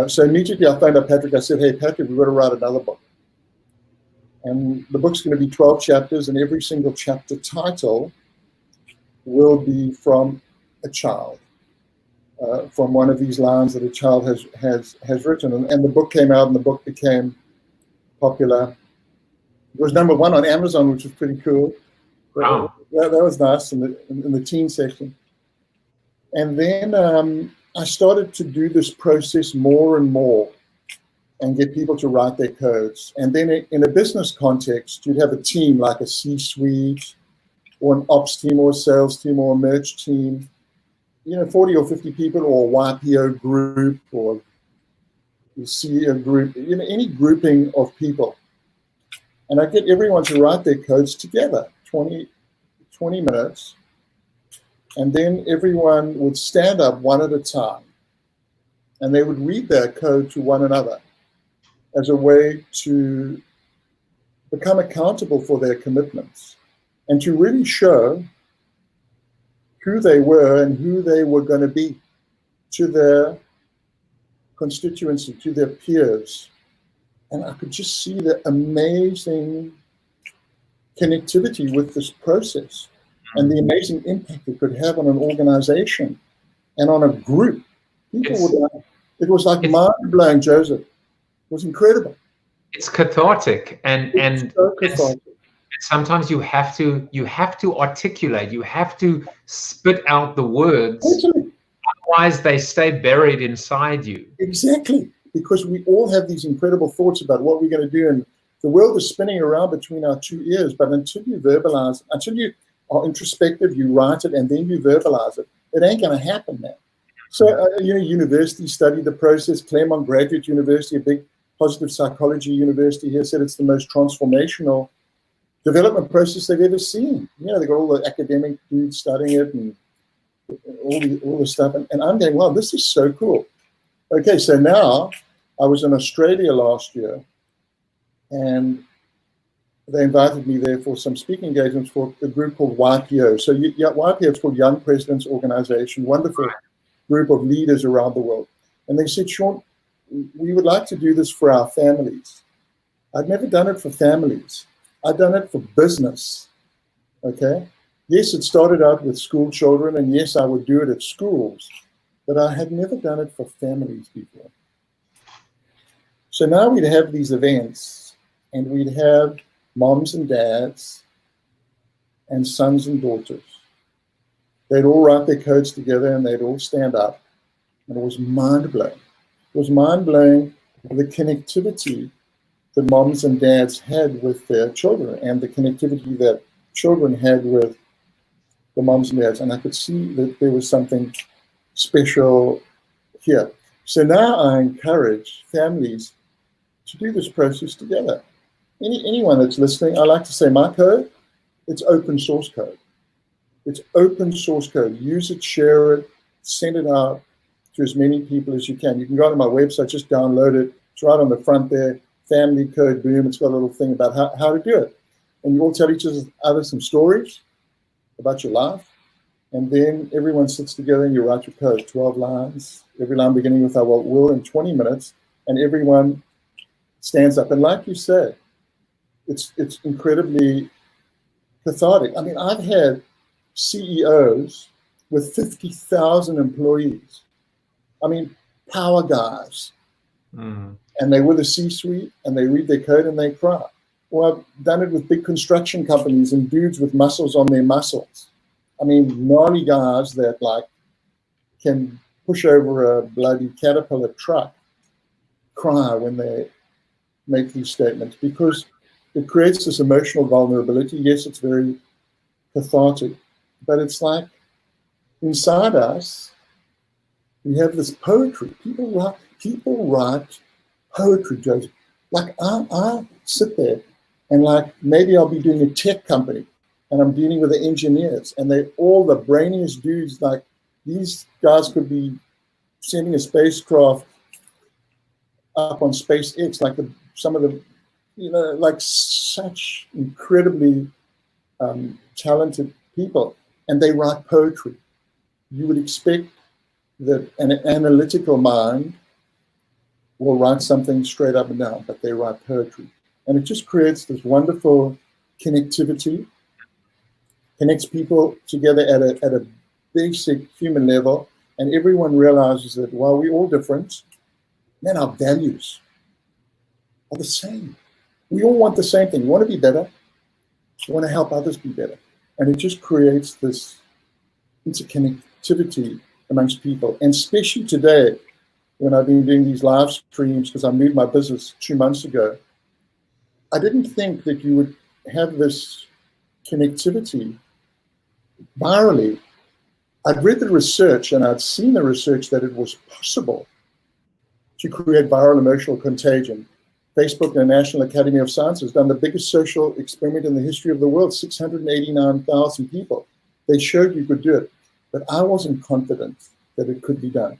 So immediately I phoned up Patrick. I said, hey, Patrick, we've got to write another book. And the book's going to be 12 chapters, and every single chapter title will be from a child, from one of these lines that a child has written. And the book came out, and the book became popular. It was #1 on Amazon, which was pretty cool. Wow. That was nice in the teen section. And then I started to do this process more and more and get people to write their codes. And then in a business context, you'd have a team like a C-suite or an ops team or a sales team or a merch team, 40 or 50 people, or a YPO group or a CEO group, any grouping of people. And I get everyone to write their codes together, 20 minutes. And then everyone would stand up one at a time, and they would read their code to one another as a way to become accountable for their commitments and to really show who they were and who they were going to be to their constituency, to their peers. And I could just see the amazing connectivity with this process and the amazing impact it could have on an organization and on a group. It was like mind-blowing, Joseph. It was incredible. It's cathartic, and so cathartic. Sometimes you have to articulate, you have to spit out the words. Totally. Otherwise they stay buried inside you. Exactly, because we all have these incredible thoughts about what we're going to do, and the world is spinning around between our two ears. But until you verbalize, until you are introspective, you write it, and then you verbalize it, it ain't going to happen, man. So, universities study the process. Claremont Graduate University, a big positive psychology university here, said it's the most transformational development process they've ever seen. They've got all the academic dudes studying it and all the stuff. And I'm going, wow, this is so cool. Okay, so now I was in Australia last year, and they invited me there for some speaking engagements for a group called YPO. So YPO is called Young Presidents Organization, wonderful group of leaders around the world. And they said, Shaun, we would like to do this for our families. I'd never done it for families. I'd done it for business, okay? Yes, it started out with school children, and yes, I would do it at schools, but I had never done it for families before. So now we'd have these events, and we'd have moms and dads and sons and daughters. They'd all write their codes together, and they'd all stand up, and it was mind-blowing. It was mind-blowing the connectivity that moms and dads had with their children and the connectivity that children had with the moms and dads. And I could see that there was something special here. So now I encourage families to do this process together. Anyone that's listening, I like to say my code, it's open source code. It's open source code. Use it, share it, send it out to as many people as you can. You can go to my website, just download it. It's right on the front there. Family code, boom. It's got a little thing about how to do it. And you all tell each other some stories about your life. And then everyone sits together and you write your code, 12 lines, every line beginning with I will in 20 minutes. And everyone stands up. And like you said, it's incredibly cathartic. I mean, I've had CEOs with 50,000 employees. I mean, power guys. And they were the C-suite, and they read their code and they cry. Well, I've done it with big construction companies and dudes with muscles on their muscles. I mean, gnarly guys that like can push over a bloody Caterpillar truck, cry when they make these statements because it creates this emotional vulnerability. Yes, it's very cathartic, but it's like inside us, we have this poetry. People write poetry, Joseph. Like I sit there and like maybe I'll be doing a tech company and I'm dealing with the engineers and they all the brainiest dudes. Like these guys could be sending a spacecraft up on SpaceX, like some of the, like such incredibly talented people, and they write poetry. You would expect that an analytical mind will write something straight up and down, but they write poetry. And it just creates this wonderful connectivity, connects people together at a basic human level, and everyone realizes that while we're all different, man, our values are the same. We all want the same thing. We want to be better. We want to help others be better. And it just creates this interconnectivity amongst people. And especially today, when I've been doing these live streams, because I moved my business 2 months ago, I didn't think that you would have this connectivity virally. I'd read the research and I'd seen the research that it was possible to create viral emotional contagion. Facebook and the National Academy of Science has done the biggest social experiment in the history of the world, 689,000 people. They showed you could do it, but I wasn't confident that it could be done.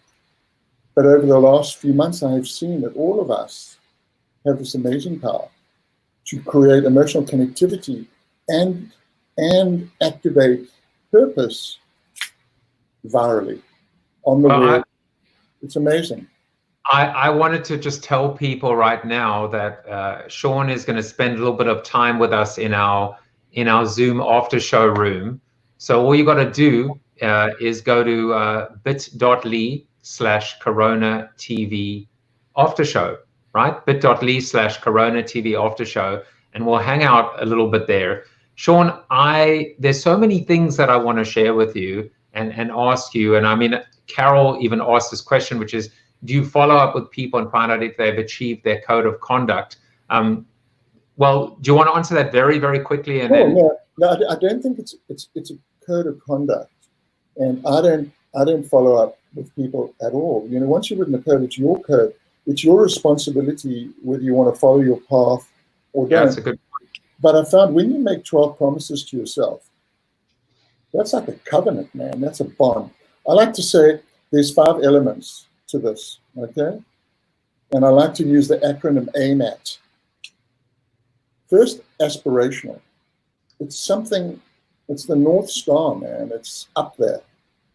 But over the last few months, I have seen that all of us have this amazing power to create emotional connectivity and activate purpose virally on the web. It's amazing. I wanted to just tell people right now that Shaun is going to spend a little bit of time with us in our Zoom after show room. So all you got to do is go to bit.ly/CoronaTV after show, right? bit.ly/CoronaTV after show, and we'll hang out a little bit there. Shaun, there's so many things that I want to share with you and ask you. And I mean, Carol even asked this question, which is, do you follow up with people and find out if they've achieved their code of conduct? Well, do you want to answer that very, very quickly? And no, I don't think it's a code of conduct, and I don't follow up with people at all. Once you've written the code, it's your code. It's your responsibility whether you want to follow your path or don't. Yeah, that's a good point. But I found when you make 12 promises to yourself, that's like a covenant, man. That's a bond. I like to say there's 5 elements to this, okay? And I like to use the acronym AMAT. First, aspirational. It's the North Star, man. It's up there.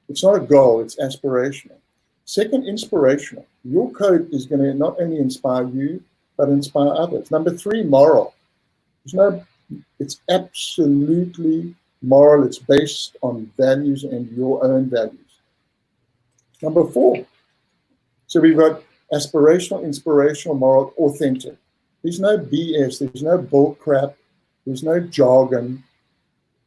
It's not a goal, it's aspirational. Second, inspirational. Your code is going to not only inspire you, but inspire others. Number 3, moral. It's absolutely moral. It's based on values and your own values. Number 4, so we've got aspirational, inspirational, moral, authentic. There's no BS, there's no bull crap, there's no jargon.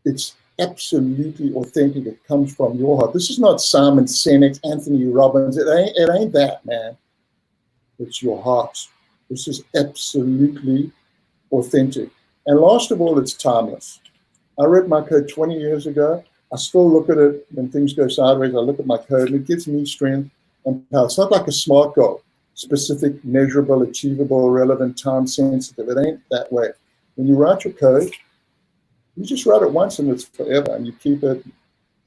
It's absolutely authentic. It comes from your heart. This is not Simon Sinek, Anthony Robbins. It ain't that, man. It's your heart. This is absolutely authentic. And last of all, it's timeless. I wrote my code 20 years ago. I still look at it when things go sideways. I look at my code and it gives me strength and power. It's not like a SMART goal, specific, measurable, achievable, relevant, time sensitive. It ain't that way. When you write your code, you just write it once and it's forever, and you keep it,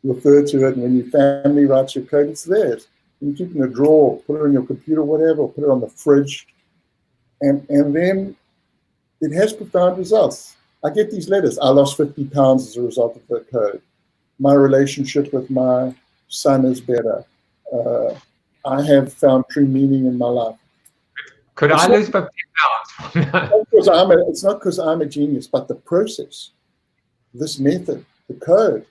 refer to it, and when your family writes your code, it's theirs. And you keep it in a drawer, put it on your computer, whatever, or put it on the fridge, and then it has profound results. I get these letters. I lost 50 pounds as a result of the code. My relationship with my son is better. I have found true meaning in my life. Could I lose 50 pounds? It's not because I'm a genius, but the process, this method, the code,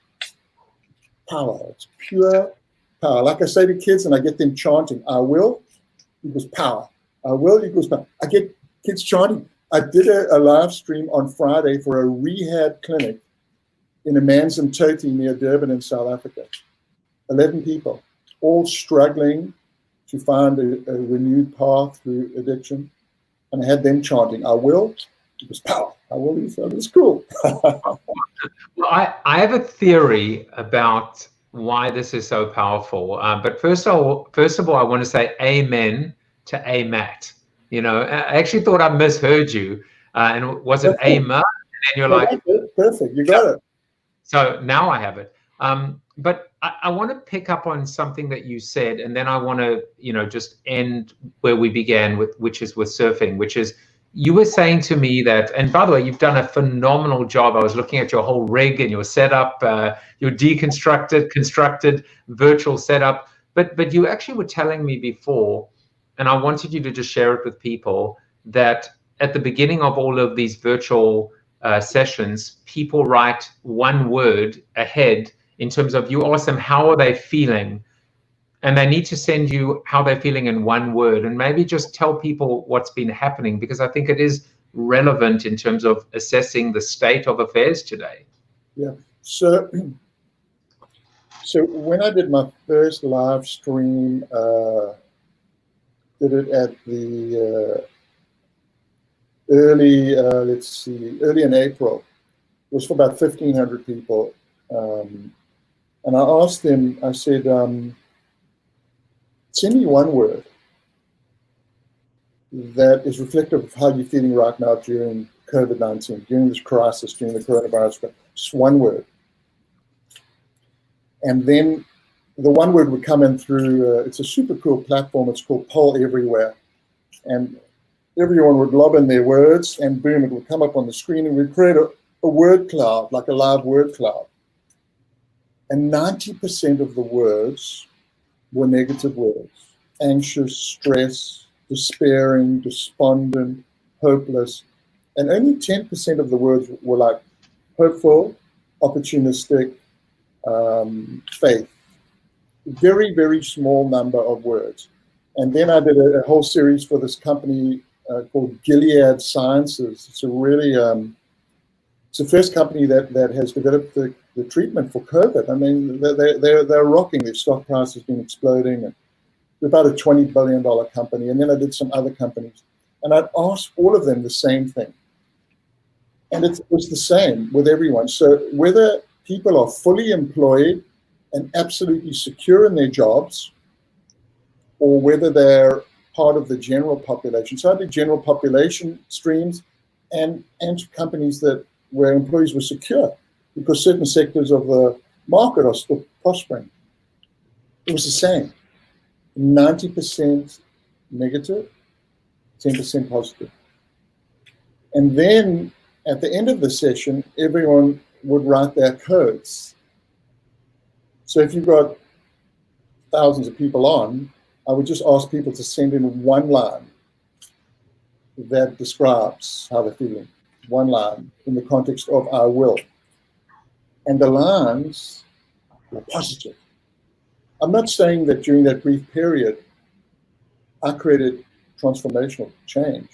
power. It's pure power. Like I say to kids, and I get them chanting, I will equals power. I will equals power. I get kids chanting. I did a live stream on Friday for a rehab clinic in Amanzimtoti near Durban in South Africa. 11 people, all struggling to find a renewed path through addiction. And I had them chanting, I will, it was power. I will, it's cool. Well, I have a theory about why this is so powerful. But first of all, I want to say amen to AMAT. You know, I actually thought I misheard you. And was it AMA? And you're like, perfect, you got it. So now I have it. But I want to pick up on something that you said, and then I want to, just end where we began with, which is with surfing, which is you were saying to me that, and by the way, you've done a phenomenal job. I was looking at your whole rig and your setup, your deconstructed, constructed virtual setup. But you actually were telling me before, and I wanted you to just share it with people, that at the beginning of all of these virtual sessions, people write one word ahead in terms of, you ask them how are they feeling, and they need to send you how they're feeling in one word, and maybe just tell people what's been happening, because I think it is relevant in terms of assessing the state of affairs today. Yeah. So when I did my first live stream, did it at the early in April. It was for about 1,500 people. And I asked them, I said, send me one word that is reflective of how you're feeling right now during COVID-19, during this crisis, during the coronavirus. Just one word. And then the one word would come in through, it's a super cool platform. It's called Poll Everywhere. And everyone would lob in their words, and boom, it would come up on the screen, and we'd create a word cloud, like a live word cloud. And 90% of the words were negative words: anxious, stress, despairing, despondent, hopeless. And only 10% of the words were like hopeful, opportunistic, faith. Very, very small number of words. And then I did a whole series for this company called Gilead Sciences. It's a really, it's the first company that has developed the treatment for COVID. I mean, they're rocking. Their stock price has been exploding. And they're about a $20 billion company. And then I did some other companies. And I'd ask all of them the same thing. And it was the same with everyone. So whether people are fully employed and absolutely secure in their jobs, or whether they're part of the general population. So I did general population streams and companies where employees were secure, because certain sectors of the market are still prospering. It was the same. 90% negative, 10% positive. And then at the end of the session, everyone would write their codes. So if you've got thousands of people on, I would just ask people to send in one line that describes how they're feeling. One line in the context of I will. And the lines were positive. I'm not saying that during that brief period, I created transformational change,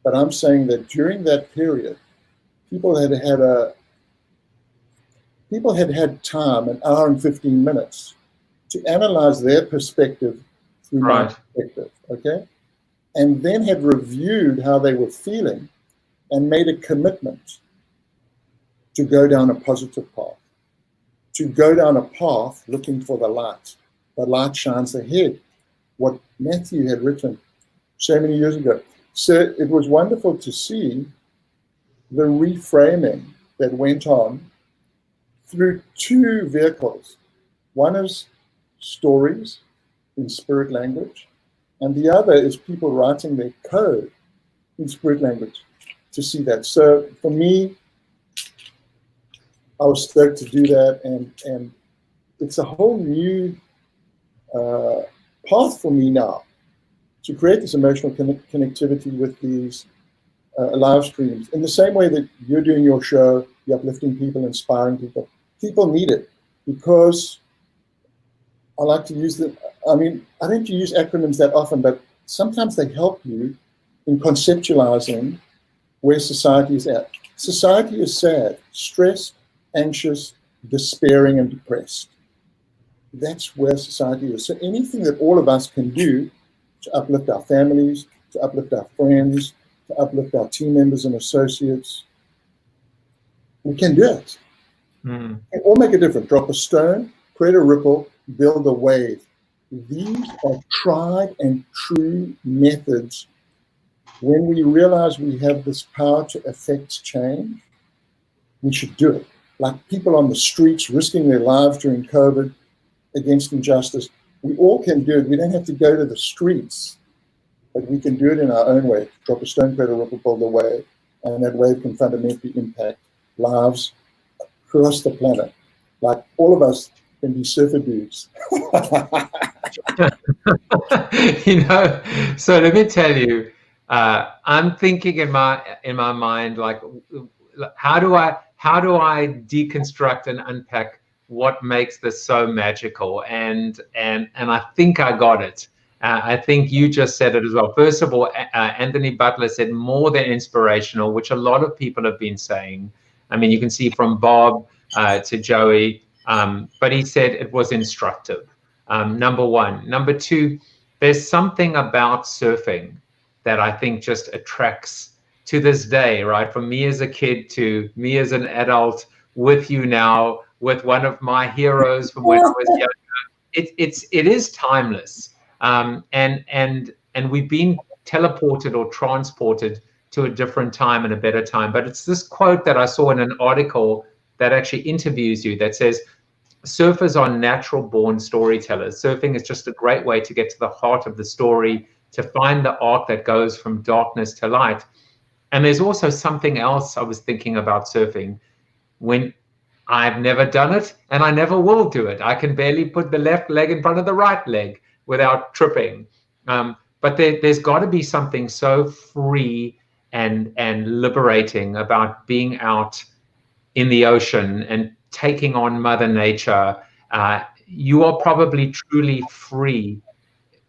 but I'm saying that during that period, people had time, an hour and 15 minutes, to analyze their perspective through my perspective, okay? And then had reviewed how they were feeling and made a commitment to go down a positive path, to go down a path looking for the light. The light shines ahead, what Matthew had written so many years ago. So it was wonderful to see the reframing that went on through two vehicles. One is stories in spirit language, and the other is people writing their code in spirit language to see that. So for me, I was stoked to do that, and it's a whole new path for me now to create this emotional connectivity with these live streams. In the same way that you're doing your show, you're uplifting people, inspiring people. People need it because I like to use them. I mean, I don't use acronyms that often, but sometimes they help you in conceptualizing where society is at. Society is sad, stressed, anxious, despairing, and depressed. That's where society is. So anything that all of us can do to uplift our families, to uplift our friends, to uplift our team members and associates, we can do it. And all make a difference. Drop a stone, create a ripple, build a wave. These are tried and true methods. When we realize we have this power to affect change, we should do it. Like people on the streets risking their lives during COVID against injustice. We all can do it. We don't have to go to the streets, but we can do it in our own way. Drop a stone, create a ripple, build a wave, and that wave can fundamentally impact lives across the planet. Like all of us can be surfer dudes. You know, so let me tell you, I'm thinking in my mind, like, how do I deconstruct and unpack what makes this so magical? And I think I got it. I think you just said it as well. First of all, Anthony Butler said more than inspirational, which a lot of people have been saying. I mean, you can see from Bob to Joey, but he said it was instructive. Number one. Number two, there's something about surfing that I think just attracts to this day, right? From me as a kid to me as an adult, with you now, with one of my heroes from when I was younger. It is timeless. And we've been teleported or transported to a different time and a better time. But it's this quote that I saw in an article that actually interviews you that says, surfers are natural born storytellers. Surfing is just a great way to get to the heart of the story, to find the arc that goes from darkness to light. And there's also something else I was thinking about surfing. When I've never done it and I never will do it. I can barely put the left leg in front of the right leg without tripping. But there's got to be something so free and liberating about being out in the ocean and taking on Mother Nature. You are probably truly free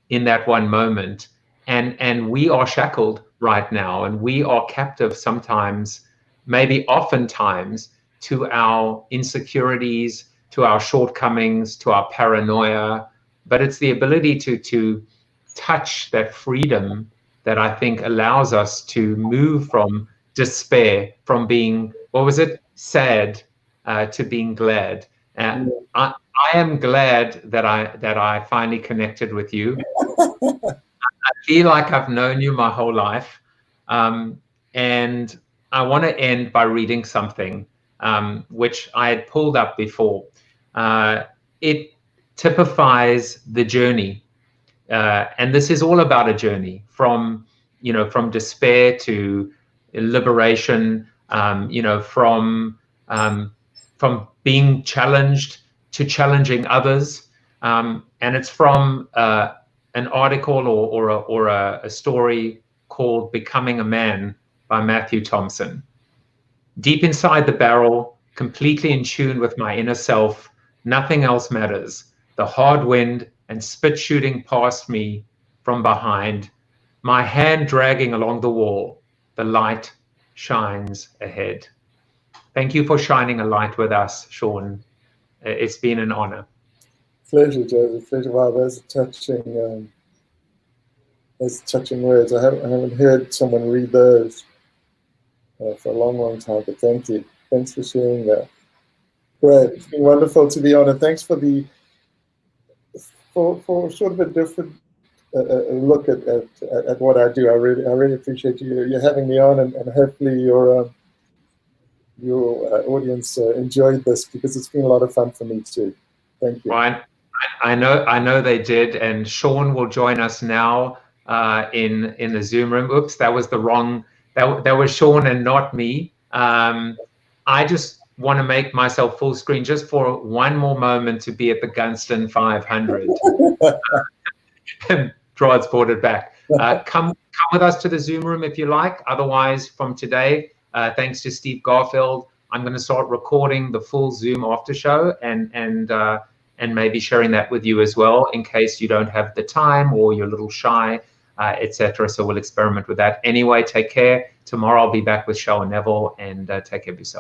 in that one moment. And we are shackled right now, and we are captive sometimes, maybe oftentimes, to our insecurities, to our shortcomings, to our paranoia. But it's the ability to touch that freedom that I think allows us to move from despair, from being, what was it, sad, to being glad. And I am glad that I finally connected with you. I feel like I've known you my whole life. And I want to end by reading something which I had pulled up before. It typifies the journey. And this is all about a journey from despair to liberation, from being challenged to challenging others. And it's from an article or a story called Becoming a Man by Matthew Tomson. Deep inside the barrel, completely in tune with my inner self, nothing else matters. The hard wind and spit shooting past me from behind, my hand dragging along the wall, the light shines ahead. Thank you for shining a light with us, Shaun. It's been an honor. Pleasure, Joseph. Pleasure. Wow, those touching words. I haven't heard someone read those for a long, long time, but thank you. Thanks for sharing that. Great. It's been wonderful to be on, and thanks for for sort of a different look at what I do. I really appreciate you having me on, and hopefully your audience enjoyed this, because it's been a lot of fun for me too. Thank you. Right. I know they did, and Shaun will join us now in the Zoom room. Oops, that was the wrong. That was Shaun and not me. I just want to make myself full screen just for one more moment to be at the Gunston 500. Transported back. Come with us to the Zoom room if you like. Otherwise, from today, thanks to Steve Garfield, I'm going to start recording the full Zoom after show and maybe sharing that with you as well, in case you don't have the time or you're a little shy, etc. So we'll experiment with that. Anyway, take care. Tomorrow I'll be back with Shaun and Neville, and take care of yourself.